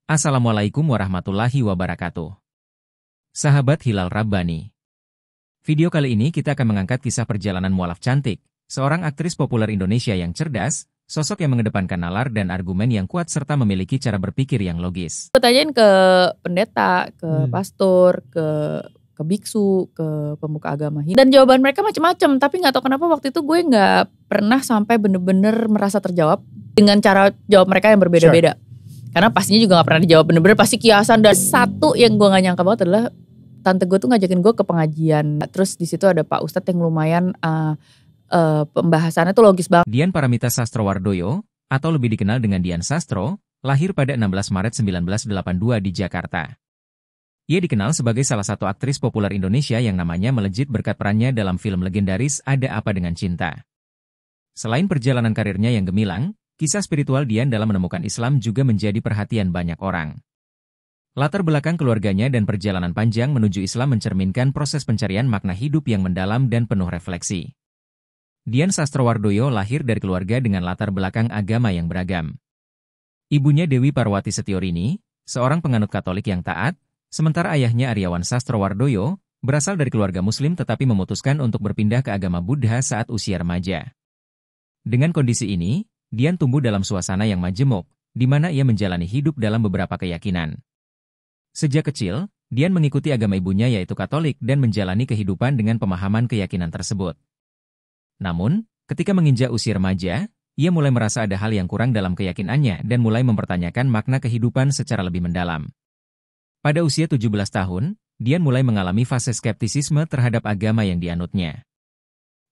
Assalamualaikum warahmatullahi wabarakatuh. Sahabat Hilal Rabbani. Video kali ini kita akan mengangkat kisah perjalanan mualaf cantik, seorang aktris populer Indonesia yang cerdas, sosok yang mengedepankan nalar dan argumen yang kuat serta memiliki cara berpikir yang logis. Gue tanyain ke pendeta, ke pastor, ke biksu, ke pemuka agama Hindu. Dan jawaban mereka macam-macam, tapi gak tahu kenapa waktu itu gue gak pernah sampai bener-bener merasa terjawab dengan cara jawab mereka yang berbeda-beda. Sure. Karena pastinya juga gak pernah dijawab bener-bener, pasti kiasan. Dan satu yang gue gak nyangka banget adalah tante gue tuh ngajakin gue ke pengajian. Terus di situ ada Pak Ustadz yang lumayan pembahasannya tuh logis banget. Dian Paramita Sastrowardoyo, atau lebih dikenal dengan Dian Sastro, lahir pada 16 Maret 1982 di Jakarta. Ia dikenal sebagai salah satu aktris populer Indonesia yang namanya melejit berkat perannya dalam film legendaris Ada Apa Dengan Cinta. Selain perjalanan karirnya yang gemilang, kisah spiritual Dian dalam menemukan Islam juga menjadi perhatian banyak orang. Latar belakang keluarganya dan perjalanan panjang menuju Islam mencerminkan proses pencarian makna hidup yang mendalam dan penuh refleksi. Dian Sastrowardoyo lahir dari keluarga dengan latar belakang agama yang beragam. Ibunya Dewi Parwati Setiorini, seorang penganut Katolik yang taat, sementara ayahnya Aryawan Sastrowardoyo, berasal dari keluarga Muslim tetapi memutuskan untuk berpindah ke agama Buddha saat usia remaja. Dengan kondisi ini, Dian tumbuh dalam suasana yang majemuk, di mana ia menjalani hidup dalam beberapa keyakinan. Sejak kecil, Dian mengikuti agama ibunya yaitu Katolik dan menjalani kehidupan dengan pemahaman keyakinan tersebut. Namun, ketika menginjak usia remaja, ia mulai merasa ada hal yang kurang dalam keyakinannya dan mulai mempertanyakan makna kehidupan secara lebih mendalam. Pada usia 17 tahun, Dian mulai mengalami fase skeptisisme terhadap agama yang dianutnya.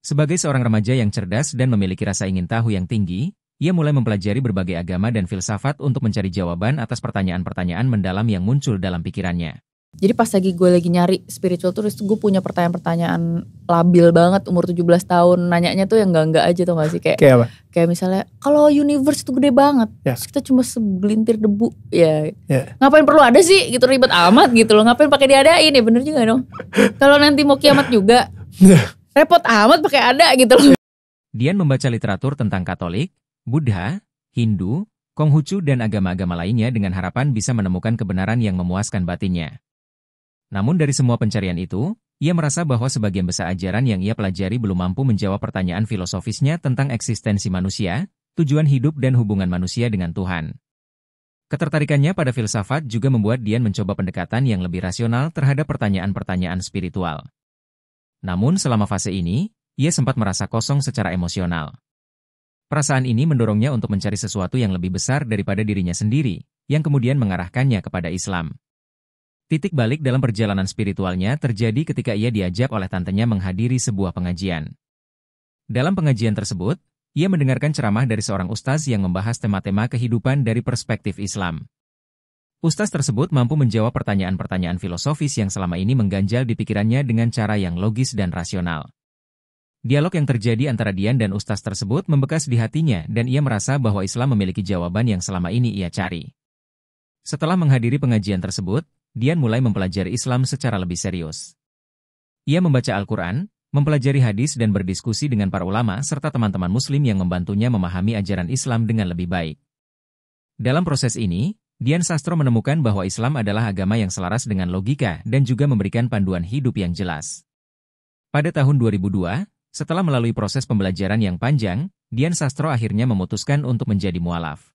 Sebagai seorang remaja yang cerdas dan memiliki rasa ingin tahu yang tinggi, ia mulai mempelajari berbagai agama dan filsafat untuk mencari jawaban atas pertanyaan-pertanyaan mendalam yang muncul dalam pikirannya. Jadi pas gue lagi nyari spiritual terus gue punya pertanyaan-pertanyaan labil banget umur 17 tahun. Nanyanya tuh yang enggak-enggak aja tau gak sih? Kayak apa? Kayak misalnya kalau universe itu gede banget, terus kita cuma segelintir debu. Ngapain perlu ada sih gitu, ribet amat gitu loh. Ngapain pakai diadain ya, bener juga dong. Kalau nanti mau kiamat juga, repot amat pakai ada gitu loh. Dian membaca literatur tentang Katolik, Buddha, Hindu, Konghucu dan agama-agama lainnya dengan harapan bisa menemukan kebenaran yang memuaskan batinnya. Namun dari semua pencarian itu, ia merasa bahwa sebagian besar ajaran yang ia pelajari belum mampu menjawab pertanyaan filosofisnya tentang eksistensi manusia, tujuan hidup dan hubungan manusia dengan Tuhan. Ketertarikannya pada filsafat juga membuat Dian mencoba pendekatan yang lebih rasional terhadap pertanyaan-pertanyaan spiritual. Namun selama fase ini, ia sempat merasa kosong secara emosional. Perasaan ini mendorongnya untuk mencari sesuatu yang lebih besar daripada dirinya sendiri, yang kemudian mengarahkannya kepada Islam. Titik balik dalam perjalanan spiritualnya terjadi ketika ia diajak oleh tantenya menghadiri sebuah pengajian. Dalam pengajian tersebut, ia mendengarkan ceramah dari seorang ustaz yang membahas tema-tema kehidupan dari perspektif Islam. Ustaz tersebut mampu menjawab pertanyaan-pertanyaan filosofis yang selama ini mengganjal di pikirannya dengan cara yang logis dan rasional. Dialog yang terjadi antara Dian dan ustaz tersebut membekas di hatinya dan ia merasa bahwa Islam memiliki jawaban yang selama ini ia cari. Setelah menghadiri pengajian tersebut, Dian mulai mempelajari Islam secara lebih serius. Ia membaca Al-Quran, mempelajari hadis dan berdiskusi dengan para ulama serta teman-teman muslim yang membantunya memahami ajaran Islam dengan lebih baik. Dalam proses ini, Dian Sastro menemukan bahwa Islam adalah agama yang selaras dengan logika dan juga memberikan panduan hidup yang jelas. Pada tahun 2002, setelah melalui proses pembelajaran yang panjang, Dian Sastro akhirnya memutuskan untuk menjadi mualaf.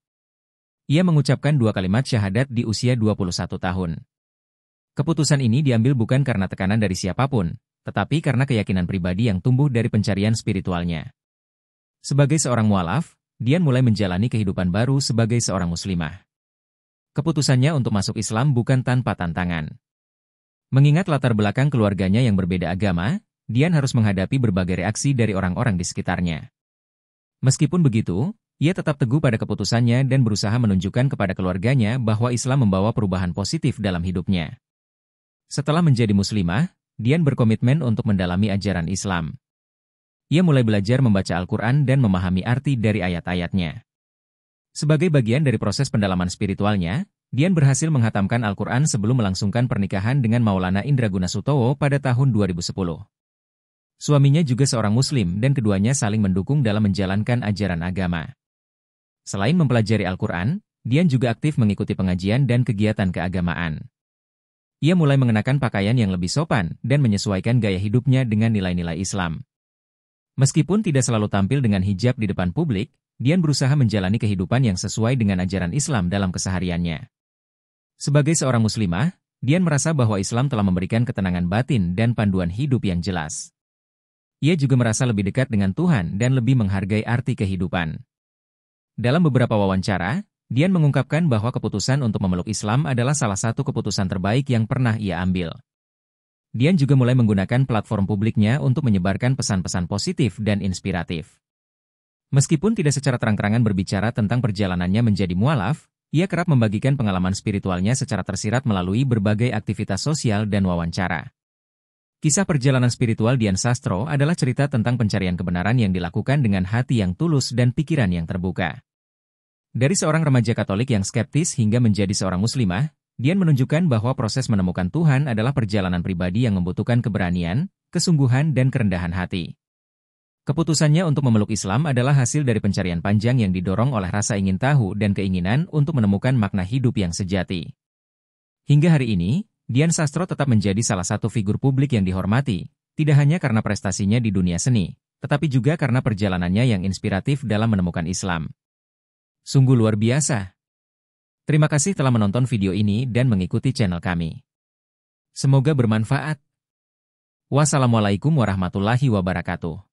Ia mengucapkan 2 kalimat syahadat di usia 21 tahun. Keputusan ini diambil bukan karena tekanan dari siapapun, tetapi karena keyakinan pribadi yang tumbuh dari pencarian spiritualnya. Sebagai seorang mualaf, Dian mulai menjalani kehidupan baru sebagai seorang muslimah. Keputusannya untuk masuk Islam bukan tanpa tantangan. Mengingat latar belakang keluarganya yang berbeda agama, Dian harus menghadapi berbagai reaksi dari orang-orang di sekitarnya. Meskipun begitu, ia tetap teguh pada keputusannya dan berusaha menunjukkan kepada keluarganya bahwa Islam membawa perubahan positif dalam hidupnya. Setelah menjadi muslimah, Dian berkomitmen untuk mendalami ajaran Islam. Ia mulai belajar membaca Al-Quran dan memahami arti dari ayat-ayatnya. Sebagai bagian dari proses pendalaman spiritualnya, Dian berhasil menghatamkan Al-Quran sebelum melangsungkan pernikahan dengan Maulana Indraguna Sutowo pada tahun 2010. Suaminya juga seorang Muslim dan keduanya saling mendukung dalam menjalankan ajaran agama. Selain mempelajari Al-Quran, Dian juga aktif mengikuti pengajian dan kegiatan keagamaan. Ia mulai mengenakan pakaian yang lebih sopan dan menyesuaikan gaya hidupnya dengan nilai-nilai Islam. Meskipun tidak selalu tampil dengan hijab di depan publik, Dian berusaha menjalani kehidupan yang sesuai dengan ajaran Islam dalam kesehariannya. Sebagai seorang muslimah, Dian merasa bahwa Islam telah memberikan ketenangan batin dan panduan hidup yang jelas. Ia juga merasa lebih dekat dengan Tuhan dan lebih menghargai arti kehidupan. Dalam beberapa wawancara, Dian mengungkapkan bahwa keputusan untuk memeluk Islam adalah salah satu keputusan terbaik yang pernah ia ambil. Dian juga mulai menggunakan platform publiknya untuk menyebarkan pesan-pesan positif dan inspiratif. Meskipun tidak secara terang-terangan berbicara tentang perjalanannya menjadi mualaf, ia kerap membagikan pengalaman spiritualnya secara tersirat melalui berbagai aktivitas sosial dan wawancara. Kisah perjalanan spiritual Dian Sastro adalah cerita tentang pencarian kebenaran yang dilakukan dengan hati yang tulus dan pikiran yang terbuka. Dari seorang remaja Katolik yang skeptis hingga menjadi seorang muslimah, Dian menunjukkan bahwa proses menemukan Tuhan adalah perjalanan pribadi yang membutuhkan keberanian, kesungguhan, dan kerendahan hati. Keputusannya untuk memeluk Islam adalah hasil dari pencarian panjang yang didorong oleh rasa ingin tahu dan keinginan untuk menemukan makna hidup yang sejati. Hingga hari ini, Dian Sastro tetap menjadi salah satu figur publik yang dihormati, tidak hanya karena prestasinya di dunia seni, tetapi juga karena perjalanannya yang inspiratif dalam menemukan Islam. Sungguh luar biasa. Terima kasih telah menonton video ini dan mengikuti channel kami. Semoga bermanfaat. Wassalamualaikum warahmatullahi wabarakatuh.